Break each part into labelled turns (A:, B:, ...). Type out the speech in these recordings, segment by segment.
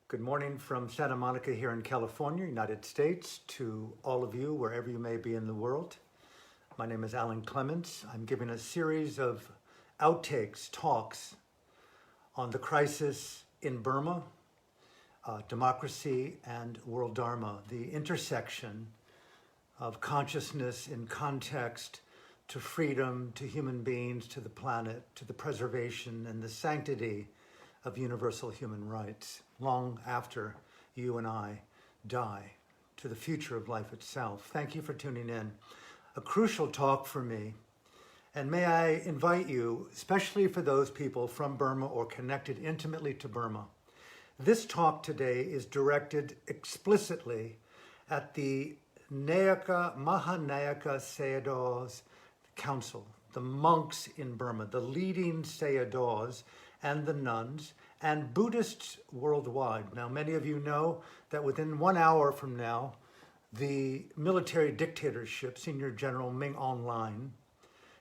A: Good morning from Santa Monica here in California, United States, to all of you, wherever you may be in the world. My name is Alan Clements. I'm giving a series of outtakes, talks on the crisis in Burma, democracy and world Dharma, the intersection of consciousness in context to freedom, to human beings, to the planet, to the preservation and the sanctity of universal human rights, long after you and I die, to the future of life itself. Thank you for tuning in. A crucial talk for me, and may I invite you, especially for those people from Burma or connected intimately to Burma. This talk today is directed explicitly at the Mahanayaka Sayadaw's Council, the monks in Burma, the leading Sayadaws and the nuns, and Buddhists worldwide. Now, many of you know that within 1 hour from now, the military dictatorship, Senior General Ming Online,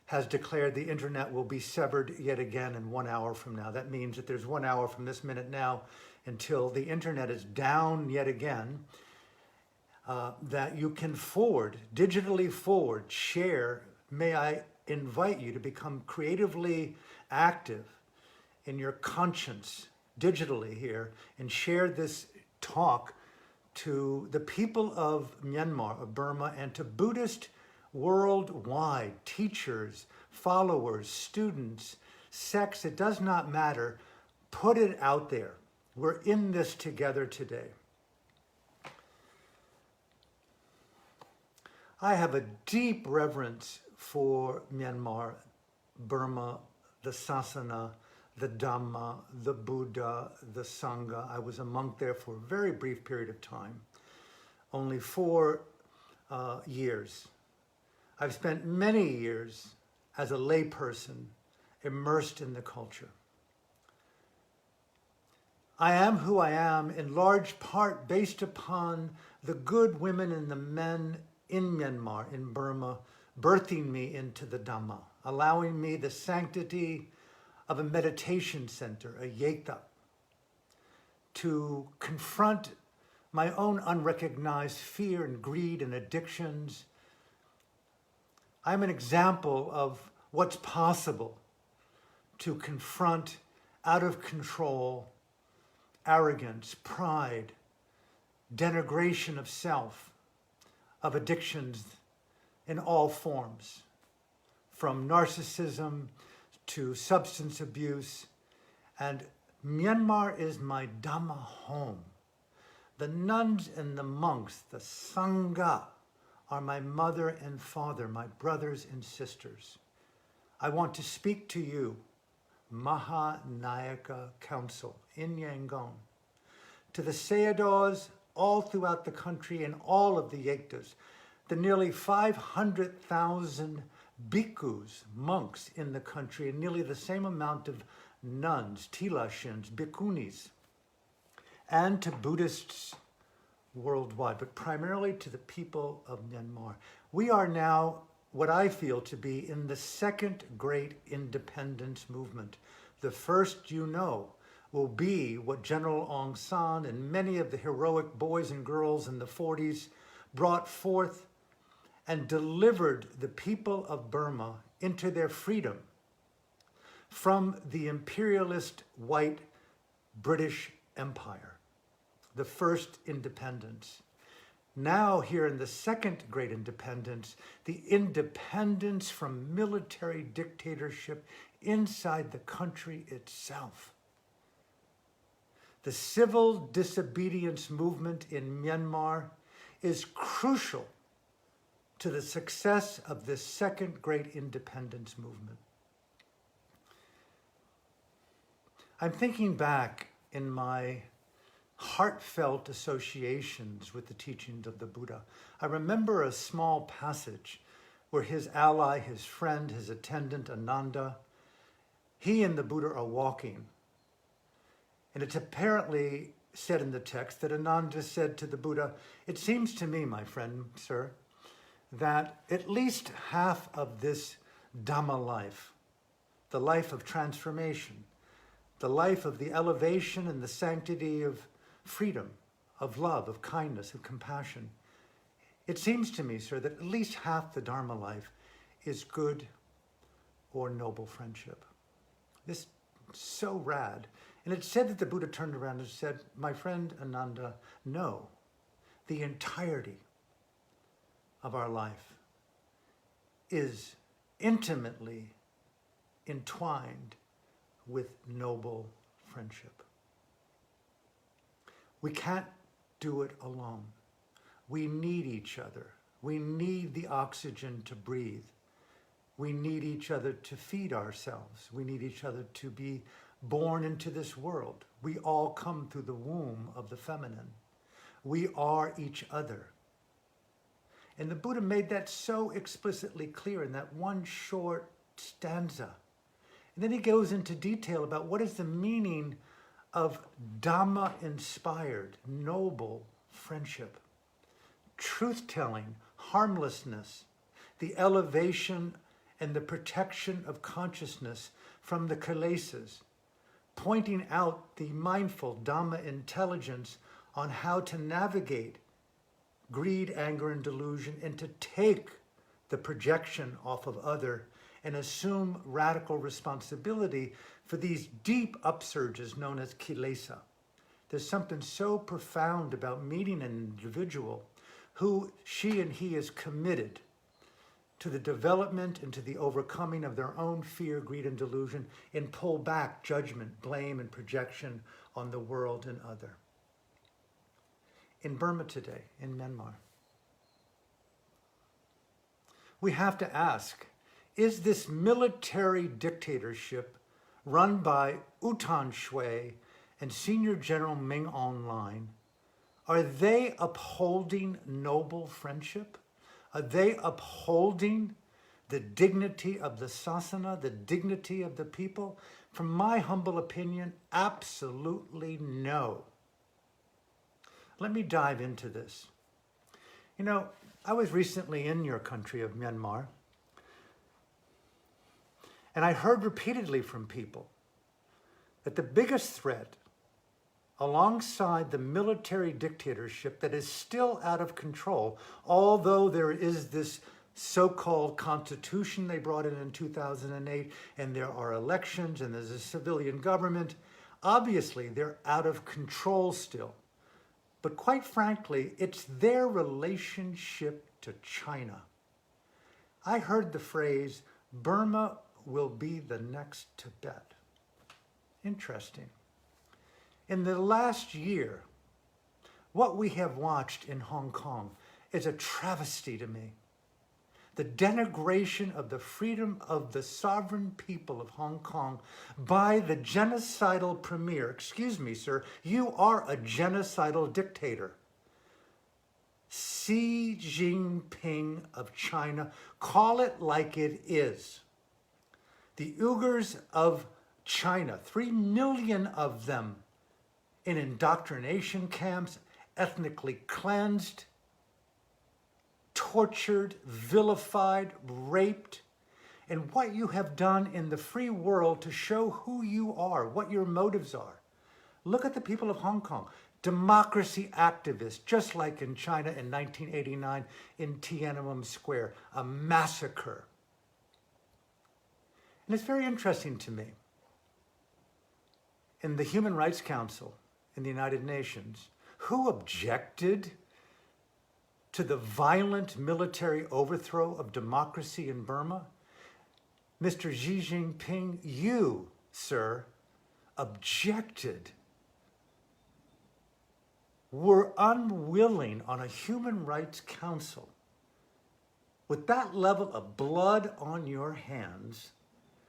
A: has declared the internet will be severed yet again in 1 hour from now. That means that there's 1 hour from this minute now until the internet is down yet again, that you can digitally forward, share. May I invite you to become creatively active in your conscience digitally here and share this talk to the people of Myanmar, of Burma, and to Buddhist worldwide, teachers, followers, students, sects, it does not matter. Put it out there. We're in this together today. I have a deep reverence for Myanmar, Burma, the Sasana, the Dhamma, the Buddha, the Sangha. I was a monk there for a very brief period of time, only 4 years. I've spent many years as a layperson immersed in the culture. I am who I am in large part based upon the good women and the men in Myanmar, in Burma, birthing me into the Dhamma, allowing me the sanctity of a meditation center, a yekta, to confront my own unrecognized fear and greed and addictions. I'm an example of what's possible to confront out of control arrogance, pride, denigration of self, of addictions in all forms, from narcissism to substance abuse. And Myanmar is my Dhamma home. The nuns and the monks, the Sangha, are my mother and father, my brothers and sisters. I want to speak to you, Mahanayaka Council in Yangon, to the Sayadaws all throughout the country and all of the yektas, the nearly 500,000 bhikkhus, monks in the country, and nearly the same amount of nuns, tilashins, bhikkhunis, and to Buddhists worldwide, but primarily to the people of Myanmar. We are now what I feel to be in the second great independence movement. The first, will be what General Aung San and many of the heroic boys and girls in the 40s brought forth and delivered the people of Burma into their freedom from the imperialist white British Empire, the first independence. Now here in the second great independence, the independence from military dictatorship inside the country itself. The civil disobedience movement in Myanmar is crucial to the success of this second great independence movement. I'm thinking back in my heartfelt associations with the teachings of the Buddha. I remember a small passage where his ally, his friend, his attendant, Ananda, he and the Buddha are walking. And it's apparently said in the text that Ananda said to the Buddha, "It seems to me, my friend, sir, that at least half of this Dhamma life, the life of transformation, the life of the elevation and the sanctity of freedom, of love, of kindness, of compassion. It seems to me, sir, that at least half the Dharma life is good or noble friendship. This is so rad. And it's said that the Buddha turned around and said, my friend Ananda, no, the entirety of our life is intimately entwined with noble friendship. We can't do it alone. We need each other. We need the oxygen to breathe. We need each other to feed ourselves. We need each other to be born into this world. We all come through the womb of the feminine. We are each other. And the Buddha made that so explicitly clear in that one short stanza. And then he goes into detail about what is the meaning of Dhamma-inspired, noble friendship. Truth-telling, harmlessness, the elevation and the protection of consciousness from the kilesas, pointing out the mindful Dhamma intelligence on how to navigate greed, anger, and delusion, and to take the projection off of other and assume radical responsibility for these deep upsurges known as kilesa. There's something so profound about meeting an individual who she and he is committed to the development and to the overcoming of their own fear, greed, and delusion, and pull back judgment, blame, and projection on the world and other. In Burma today, in Myanmar, we have to ask, is this military dictatorship run by U Tan Shui and Senior General Ming Aung Hlaing, are they upholding noble friendship? Are they upholding the dignity of the sasana, the dignity of the people? From my humble opinion, absolutely no. Let me dive into this. You know, I was recently in your country of Myanmar, and I heard repeatedly from people that the biggest threat, alongside the military dictatorship that is still out of control, although there is this so-called constitution they brought in 2008, and there are elections, and there's a civilian government, obviously they're out of control still. But quite frankly, it's their relationship to China. I heard the phrase, Burma will be the next Tibet. Interesting. In the last year, what we have watched in Hong Kong is a travesty to me. The denigration of the freedom of the sovereign people of Hong Kong by the genocidal premier. Excuse me, sir, you are a genocidal dictator. Xi Jinping of China, call it like it is. The Uyghurs of China, 3 million of them in indoctrination camps, ethnically cleansed, tortured, vilified, raped, and what you have done in the free world to show who you are, what your motives are. Look at the people of Hong Kong, democracy activists, just like in China in 1989 in Tiananmen Square, a massacre. And it's very interesting to me. In the Human Rights Council in the United Nations, who objected to the violent military overthrow of democracy in Burma? Mr. Xi Jinping, you, sir, objected, were unwilling on a Human Rights Council. With that level of blood on your hands,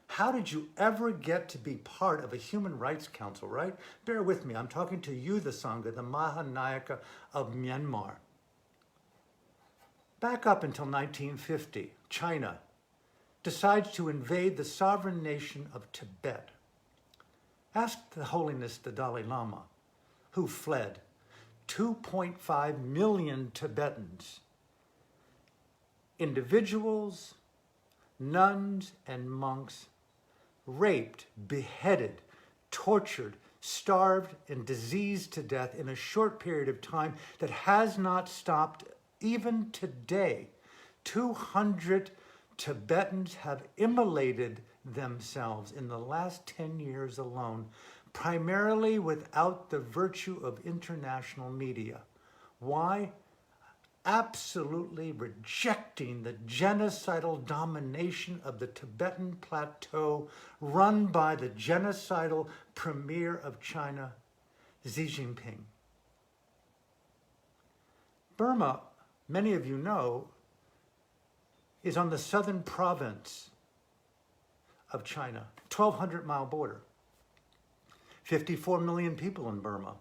A: how did you ever get to be part of a Human Rights Council, right? Bear with me, I'm talking to you, the Sangha, the Mahanayaka of Myanmar. Back up until 1950, China decides to invade the sovereign nation of Tibet. Ask the Holiness the Dalai Lama, who fled. 2.5 million Tibetans, individuals, nuns, and monks, raped, beheaded, tortured, starved and diseased to death in a short period of time that has not stopped even today. 200 Tibetans have immolated themselves in the last 10 years alone, primarily without the virtue of international media. Why? Absolutely rejecting the genocidal domination of the Tibetan plateau run by the genocidal premier of China, Xi Jinping. Burma, many of you know, is on the southern province of China, 1,200-mile border. 54 million people in Burma.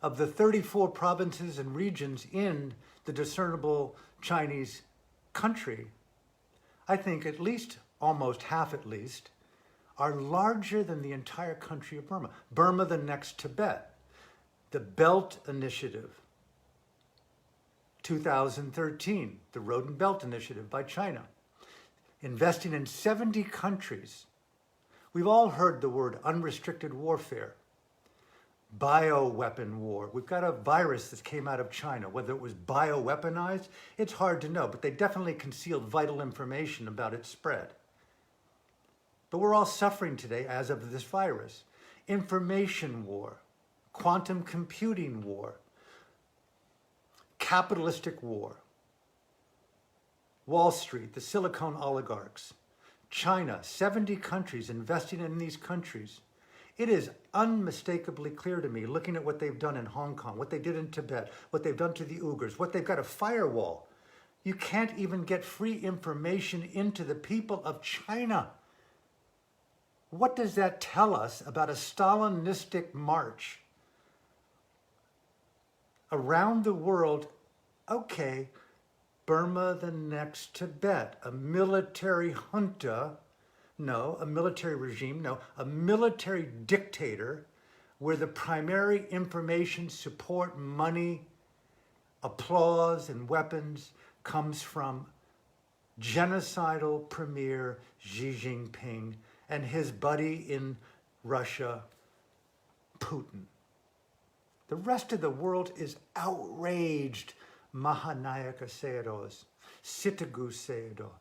A: Of the 34 provinces and regions in the discernible Chinese country, I think at least, almost half at least, are larger than the entire country of Burma. Burma, the next Tibet. The Belt Initiative, 2013, the Road and Belt Initiative by China, investing in 70 countries. We've all heard the word unrestricted warfare, bioweapon war. We've got a virus that came out of China. Whether it was bioweaponized, it's hard to know, but they definitely concealed vital information about its spread. But we're all suffering today as of this virus. Information war, quantum computing war, capitalistic war, Wall Street, the Silicon oligarchs, China, 70 countries investing in these countries. It is unmistakably clear to me, looking at what they've done in Hong Kong, what they did in Tibet, what they've done to the Uyghurs, what they've got a firewall. You can't even get free information into the people of China. What does that tell us about a Stalinistic march around the world? Okay, Burma, the next Tibet, a military junta, no, a military regime, no, a military dictator where the primary information, support, money, applause, and weapons comes from genocidal premier Xi Jinping and his buddy in Russia, Putin. The rest of the world is outraged. Mahanayaka Sayadaws, Sitagu Sayadaw,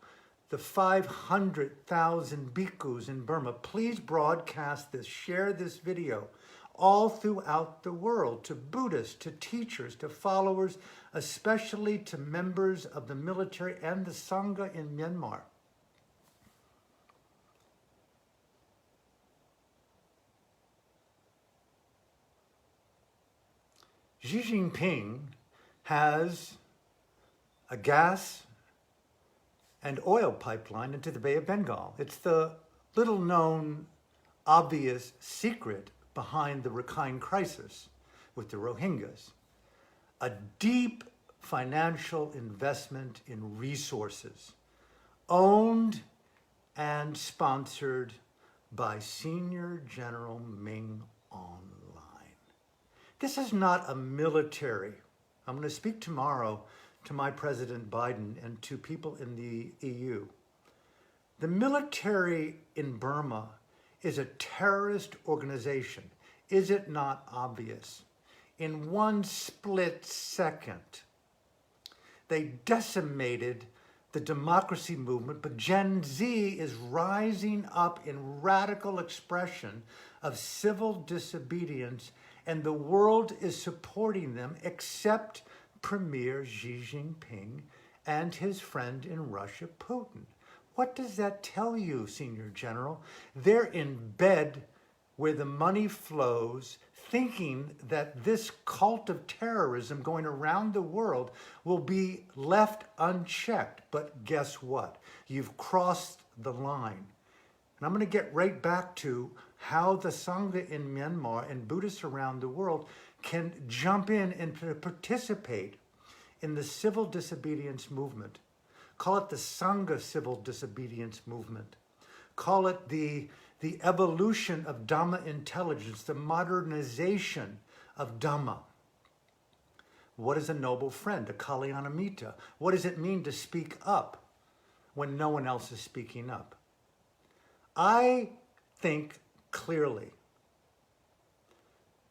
A: the 500,000 bhikkhus in Burma. Please broadcast this, share this video all throughout the world to Buddhists, to teachers, to followers, especially to members of the military and the Sangha in Myanmar. Xi Jinping has a gas and oil pipeline into the Bay of Bengal. It's the little-known, obvious secret behind the Rakhine crisis with the Rohingyas. A deep financial investment in resources, owned and sponsored by Senior General Ming Online. This is not a military. I'm going to speak tomorrow to my President Biden and to people in the EU. The military in Burma is a terrorist organization. Is it not obvious? In one split second, they decimated the democracy movement, but Gen Z is rising up in radical expression of civil disobedience, and the world is supporting them except Premier Xi Jinping and his friend in Russia, Putin. What does that tell you, Senior General? They're in bed where the money flows, thinking that this cult of terrorism going around the world will be left unchecked. But guess what? You've crossed the line. And I'm going to get right back to how the Sangha in Myanmar and Buddhists around the world can jump in and participate in the civil disobedience movement. Call it the Sangha civil disobedience movement. Call it the evolution of Dhamma intelligence, the modernization of Dhamma. What is a noble friend, a Kalyanamitta? What does it mean to speak up when no one else is speaking up? I think clearly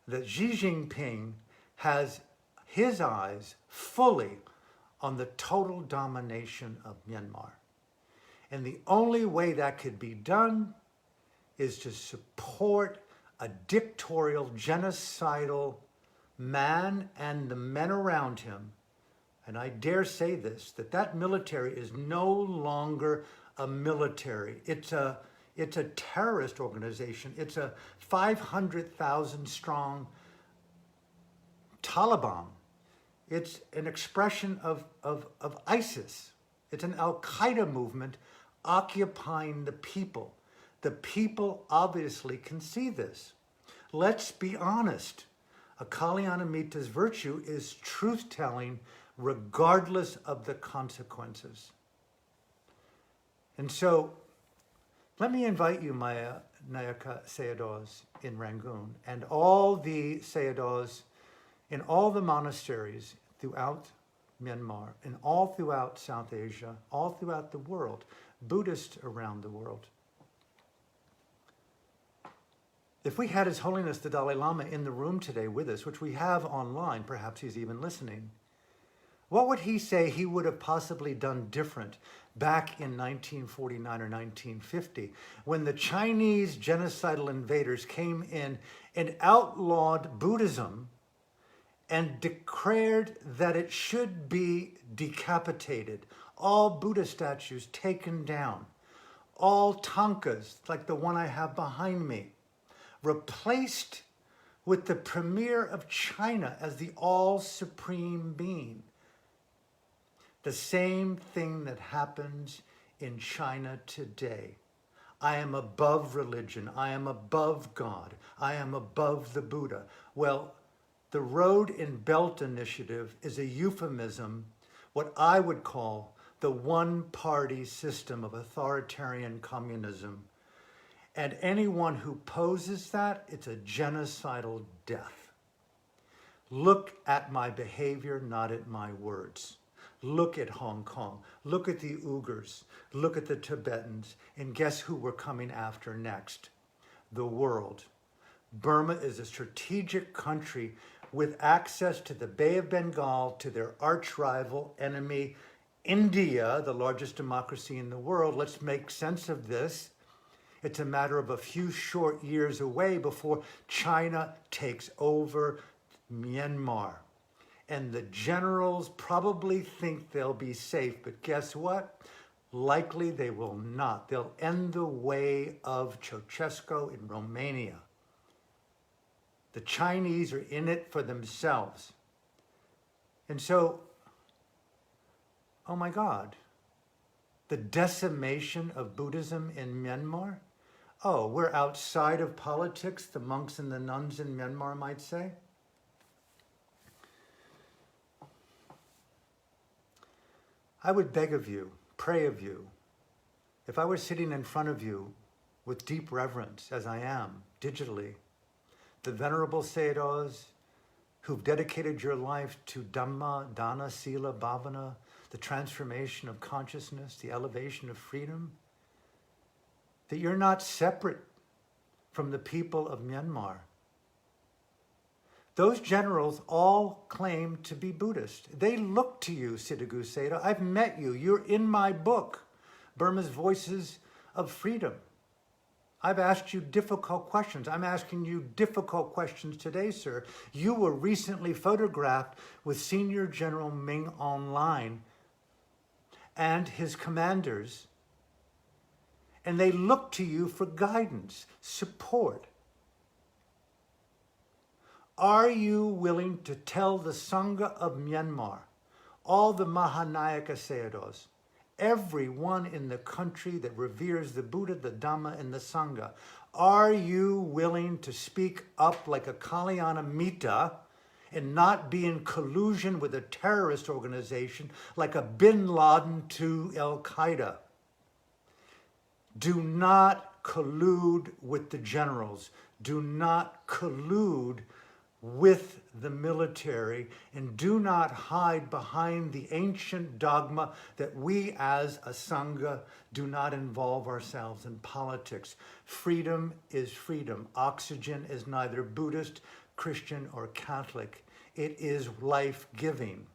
A: that Xi Jinping has his eyes fully on the total domination of Myanmar. And the only way that could be done is to support a dictatorial, genocidal man and the men around him. And I dare say this, that military is no longer a military. It's a terrorist organization. It's a 500,000 strong Taliban. It's an expression of ISIS. It's an Al-Qaeda movement occupying the people. The people obviously can see this. Let's be honest. A Kalyanamitta's virtue is truth-telling regardless of the consequences. And so, let me invite you, Maya Nayaka Sayadaws in Rangoon, and all the Sayadaws in all the monasteries throughout Myanmar, and all throughout South Asia, all throughout the world, Buddhists around the world. If we had His Holiness the Dalai Lama in the room today with us, which we have online, perhaps he's even listening, what would he say he would have possibly done different back in 1949 or 1950 when the Chinese genocidal invaders came in and outlawed Buddhism and declared that it should be decapitated, all Buddha statues taken down, all tankas, like the one I have behind me, replaced with the premier of China as the all-supreme being. The same thing that happens in China today. I am above religion. I am above God. I am above the Buddha. Well, the Road and Belt Initiative is a euphemism, what I would call the one-party system of authoritarian communism. And anyone who poses that, it's a genocidal death. Look at my behavior, not at my words. Look at Hong Kong. Look at the Uyghurs. Look at the Tibetans. And guess who we're coming after next? The world. Burma is a strategic country with access to the Bay of Bengal, to their arch-rival enemy, India, the largest democracy in the world. Let's make sense of this. It's a matter of a few short years away before China takes over Myanmar. And the generals probably think they'll be safe, but guess what? Likely they will not. They'll end the way of Ceausescu in Romania. The Chinese are in it for themselves. And so, oh my God, the decimation of Buddhism in Myanmar? Oh, we're outside of politics, the monks and the nuns in Myanmar might say? I would beg of you, pray of you, if I were sitting in front of you with deep reverence, as I am, digitally, the Venerable Sayadaws who've dedicated your life to Dhamma, Dana, Sila, Bhavana, the transformation of consciousness, the elevation of freedom, that you're not separate from the people of Myanmar. Those generals all claim to be Buddhist. They look to you, Siddhagu Sayadaw. I've met you. You're in my book, Burma's Voices of Freedom. I've asked you difficult questions. I'm asking you difficult questions today, sir. You were recently photographed with Senior General Ming Online and his commanders, and they look to you for guidance, support. Are you willing to tell the Sangha of Myanmar, all the Mahanayaka Sayadaws, everyone in the country that reveres the Buddha, the Dhamma, and the Sangha, are you willing to speak up like a Kalyanamitta and not be in collusion with a terrorist organization like a bin Laden to Al-Qaeda? Do not collude with the generals. Do not collude with the military, and do not hide behind the ancient dogma that we as a Sangha do not involve ourselves in politics. Freedom is freedom. Oxygen is neither Buddhist, Christian, or Catholic. It is life-giving.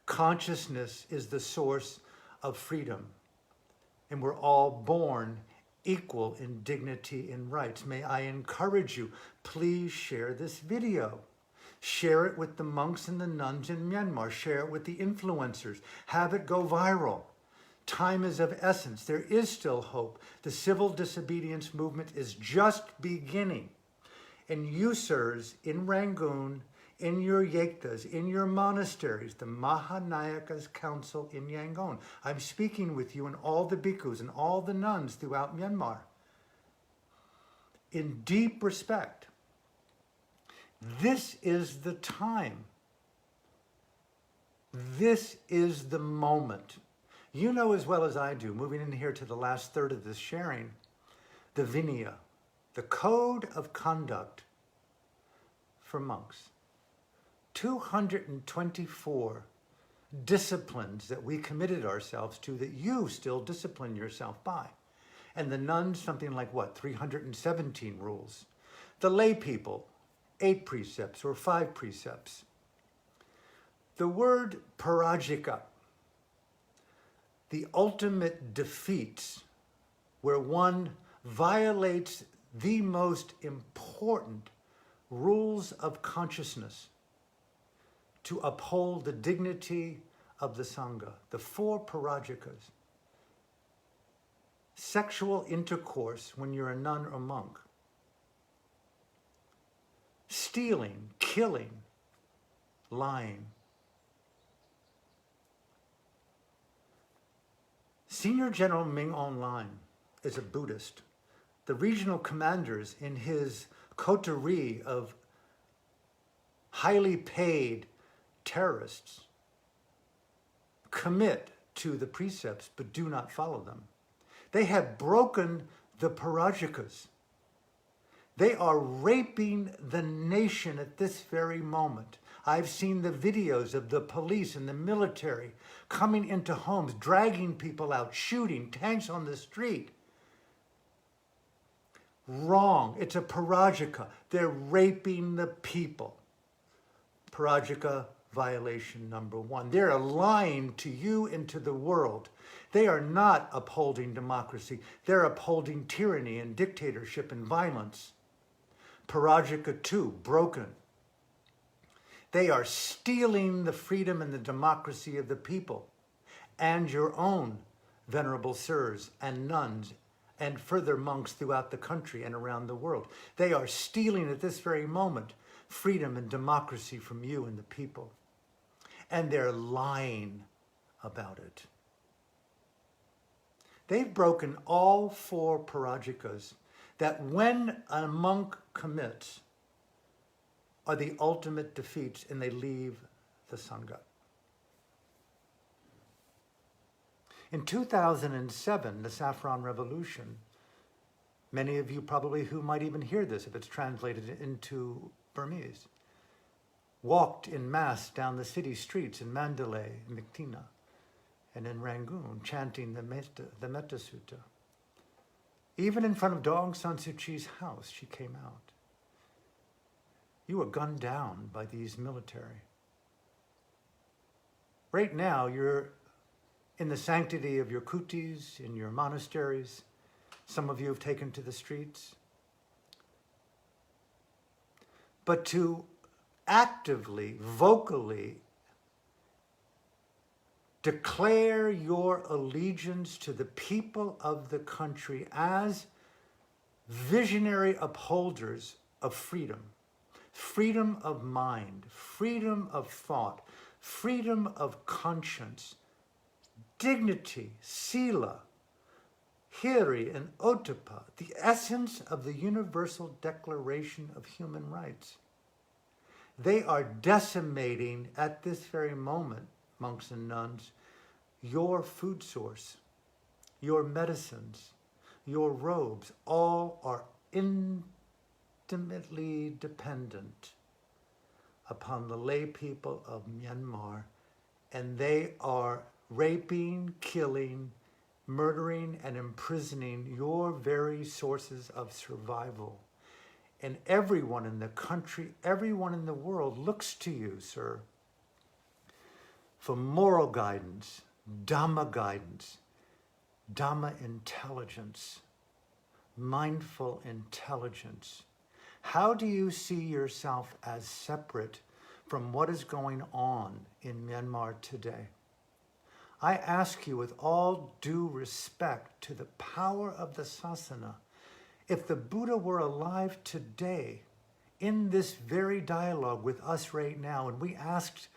A: Consciousness is the source of freedom, and we're all born equal in dignity and rights. May I encourage you, please share this video. Share it with the monks and the nuns in Myanmar. Share it with the influencers. Have it go viral. Time is of essence. There is still hope. The civil disobedience movement is just beginning. And you, sirs, in Rangoon, in your yektas, in your monasteries, the Mahanayaka's Council in Yangon. I'm speaking with you and all the bhikkhus and all the nuns throughout Myanmar. In deep respect, this is the time. This is the moment. You know as well as I do, moving in here to the last third of this sharing, the Vinaya, the code of conduct for monks. 224 disciplines that we committed ourselves to that you still discipline yourself by. And the nuns, something like what, 317 rules. The lay people, 8 precepts or 5 precepts. The word parajika, the ultimate defeats, where one violates the most important rules of consciousness to uphold the dignity of the Sangha. The 4 parajikas. Sexual intercourse when you're a nun or monk. Stealing, killing, lying. Senior General Ming Online is a Buddhist. The regional commanders in his coterie of highly paid terrorists commit to the precepts but do not follow them. They have broken the parajikas. They are raping the nation at this very moment. I've seen the videos of the police and the military coming into homes, dragging people out, shooting, tanks on the street. Wrong. It's a parajika. They're raping the people. Parajika violation number 1. They're lying to you and to the world. They are not upholding democracy. They're upholding tyranny and dictatorship and violence. Parajika 2, broken. They are stealing the freedom and the democracy of the people and your own venerable sirs and nuns and further monks throughout the country and around the world. They are stealing at this very moment freedom and democracy from you and the people. And they're lying about it. They've broken all 4 parajikas that when a monk commits are the ultimate defeats and they leave the Sangha. In 2007, the Saffron Revolution, many of you probably who might even hear this if it's translated into Burmese, walked in mass down the city streets in Mandalay, Miktina, and in Rangoon, chanting the Metta Sutta. Even in front of Aung San Suu Kyi's house, she came out. You were gunned down by these military. Right now, you're in the sanctity of your kutis, in your monasteries. Some of you have taken to the streets. But to actively, vocally declare your allegiance to the people of the country as visionary upholders of freedom. Freedom of mind, freedom of thought, freedom of conscience, dignity, sila, hiri, and ottappa, the essence of the Universal Declaration of Human Rights. They are decimating at this very moment, monks and nuns, your food source, your medicines, your robes, all are intimately dependent upon the lay people of Myanmar, and they are raping, killing, murdering, and imprisoning your very sources of survival. And everyone in the country, everyone in the world looks to you, sir, for moral guidance, Dhamma guidance, Dhamma intelligence, mindful intelligence. How do you see yourself as separate from what is going on in Myanmar today? I ask you with all due respect to the power of the Sasana, if the Buddha were alive today in this very dialogue with us right now, and we asked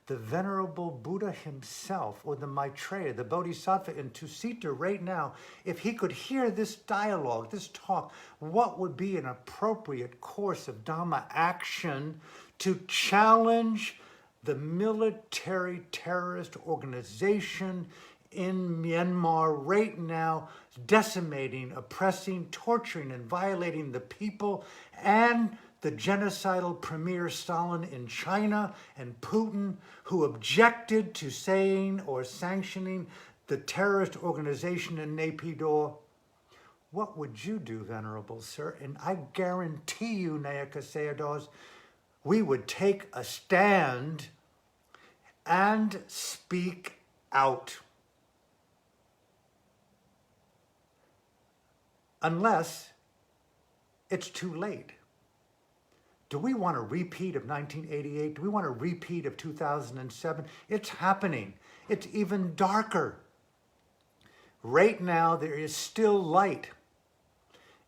A: the Venerable Buddha himself, or the Maitreya, the Bodhisattva in Tusita right now, if he could hear this dialogue, this talk, what would be an appropriate course of Dhamma action to challenge the military terrorist organization in Myanmar right now, decimating, oppressing, torturing, and violating the people, and the genocidal Premier Stalin in China, and Putin, who objected to saying or sanctioning the terrorist organization in Naypyidaw? What would you do, Venerable Sir? And I guarantee you, Nayaka Sayadaws, we would take a stand and speak out. Unless it's too late. Do we want a repeat of 1988? Do we want a repeat of 2007? It's happening. It's even darker. Right now, there is still light.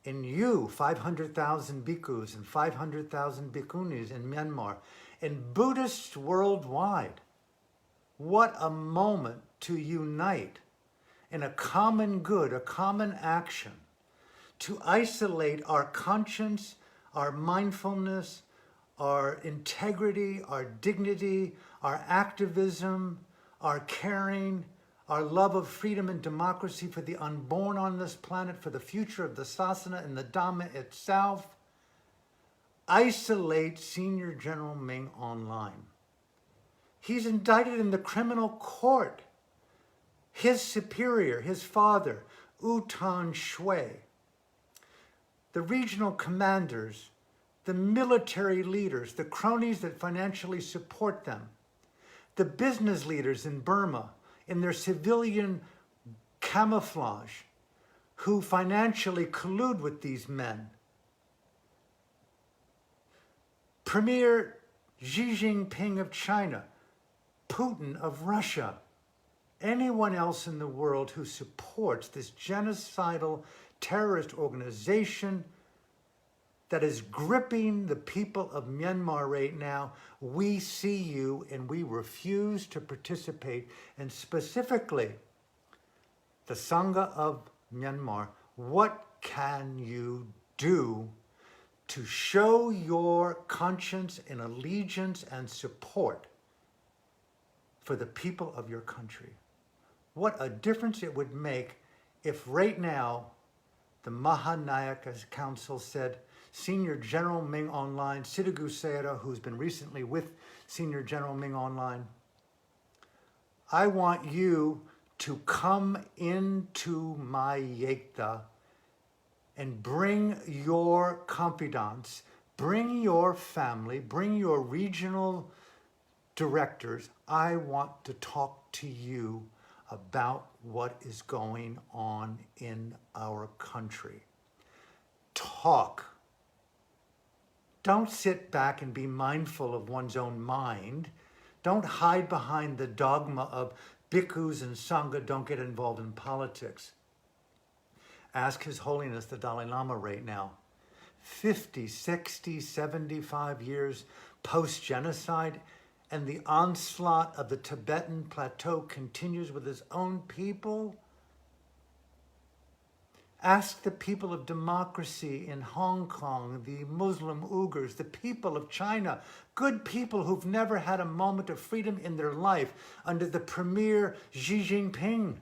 A: In you, 500,000 bhikkhus and 500,000 bhikkhunis in Myanmar, and Buddhists worldwide. What a moment to unite in a common good, a common action, to isolate our conscience, our mindfulness, our integrity, our dignity, our activism, our caring, our love of freedom and democracy for the unborn on this planet, for the future of the Sasana and the Dhamma itself. Isolate Senior General Ming online. He's indicted in the criminal court. His superior, his father, U Tan Shui, the regional commanders, the military leaders, the cronies that financially support them, the business leaders in Burma, in their civilian camouflage, who financially collude with these men. Premier Xi Jinping of China, Putin of Russia, anyone else in the world who supports this genocidal terrorist organization that is gripping the people of Myanmar right now, we see you and we refuse to participate. And specifically, the Sangha of Myanmar, what can you do to show your conscience and allegiance and support for the people of your country? What a difference it would make if right now the Mahanayaka Council said, Senior General Ming Online, Siddhagu Sayadaw, who's been recently with Senior General Ming Online, I want you to come into my yekta and bring your confidants, bring your family, bring your regional directors. I want to talk to you about what is going on in our country. Talk. Don't sit back and be mindful of one's own mind. Don't hide behind the dogma of bhikkhus and Sangha don't get involved in politics. Ask His Holiness the Dalai Lama right now. 50, 60, 75 years post-genocide, and the onslaught of the Tibetan plateau continues with his own people. Ask the people of democracy in Hong Kong, the Muslim Uyghurs, the people of China, good people who've never had a moment of freedom in their life under the Premier Xi Jinping.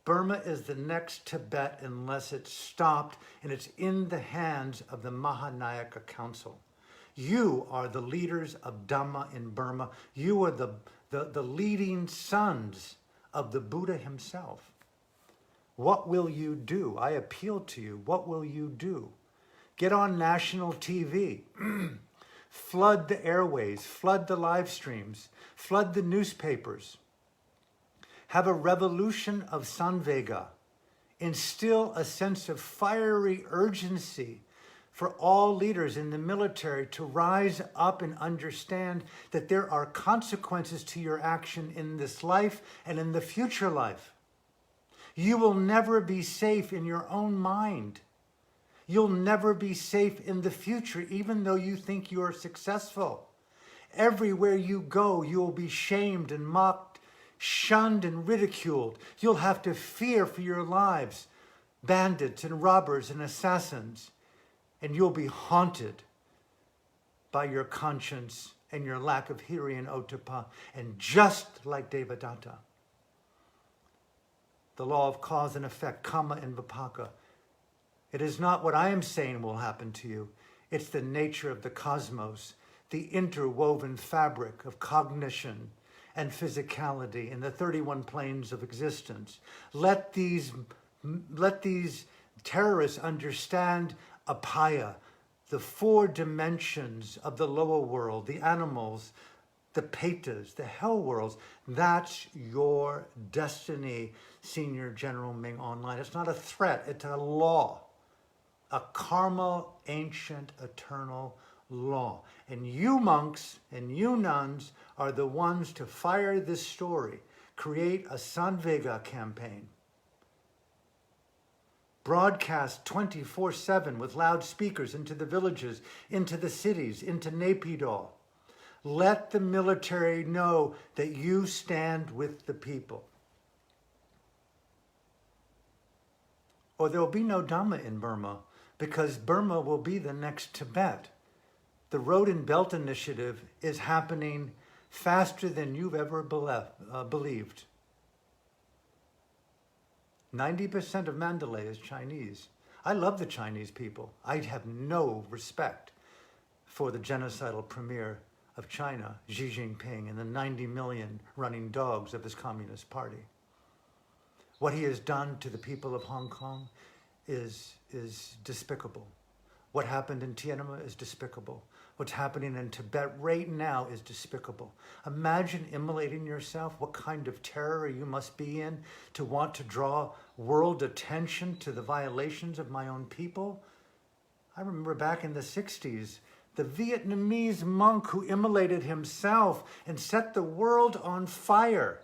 A: Burma is the next Tibet unless it's stopped, and it's in the hands of the Mahanayaka Council. You are the leaders of Dhamma in Burma. You are the leading sons of the Buddha himself. What will you do? I appeal to you. What will you do Get on national TV. Flood the airways, flood the live streams, flood the newspapers. Have a revolution of Samvega. Instill a sense of fiery urgency for all leaders in the military to rise up and understand that there are consequences to your action in this life and in the future life. You will never be safe in your own mind. You'll never be safe in the future, even though you think you are successful. Everywhere you go, you'll be shamed and mocked, shunned and ridiculed. You'll have to fear for your lives, bandits and robbers and assassins, and you'll be haunted by your conscience and your lack of hiri and ottappa. And just like Devadatta, the law of cause and effect, karma and vipaka, it is not what I am saying will happen to you. It's the nature of the cosmos, the interwoven fabric of cognition and physicality in the 31 planes of existence. Let these terrorists understand apaya, the 4 dimensions of the lower world, the animals, the petas, the hell worlds. That's your destiny, Senior General Ming Online. It's not a threat, it's a law. A karma, ancient, eternal law. And you monks and you nuns are the ones to fire this story. Create a Samvega campaign. Broadcast 24/7 with loudspeakers into the villages, into the cities, into Naypyidaw. Let the military know that you stand with the people. Or there will be no Dhamma in Burma, because Burma will be the next Tibet. The Road and Belt Initiative is happening faster than you've ever believed. 90% of Mandalay is Chinese. I love the Chinese people. I have no respect for the genocidal premier of China, Xi Jinping, and the 90 million running dogs of his Communist Party. What he has done to the people of Hong Kong is despicable. What happened in Tiananmen is despicable. What's happening in Tibet right now is despicable. Imagine immolating yourself, what kind of terror you must be in to want to draw world attention to the violations of my own people. I remember back in the 60s, the Vietnamese monk who immolated himself and set the world on fire.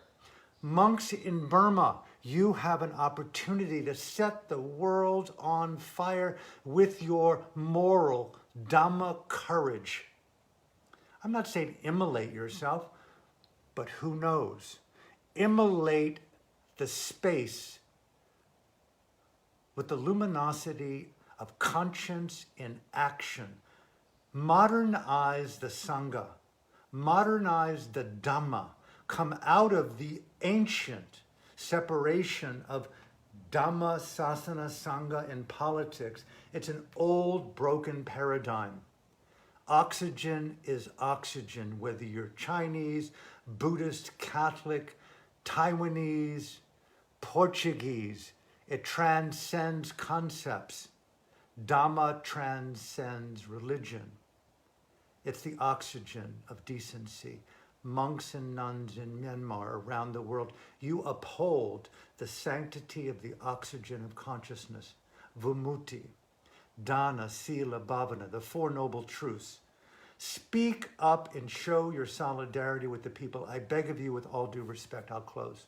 A: Monks in Burma, you have an opportunity to set the world on fire with your moral Dhamma courage. I'm not saying immolate yourself, but who knows? Immolate the space with the luminosity of conscience in action. Modernize the Sangha. Modernize the Dhamma. Come out of the ancient separation of Dhamma, Sasana, Sangha, and politics. It's an old, broken paradigm. Oxygen is oxygen, whether you're Chinese, Buddhist, Catholic, Taiwanese, Portuguese. It transcends concepts. Dhamma transcends religion. It's the oxygen of decency. Monks and nuns in Myanmar, around the world, you uphold the sanctity of the oxygen of consciousness, Vumuti, Dana, Sila, Bhavana, the 4 noble truths. Speak up and show your solidarity with the people. I beg of you with all due respect. I'll close.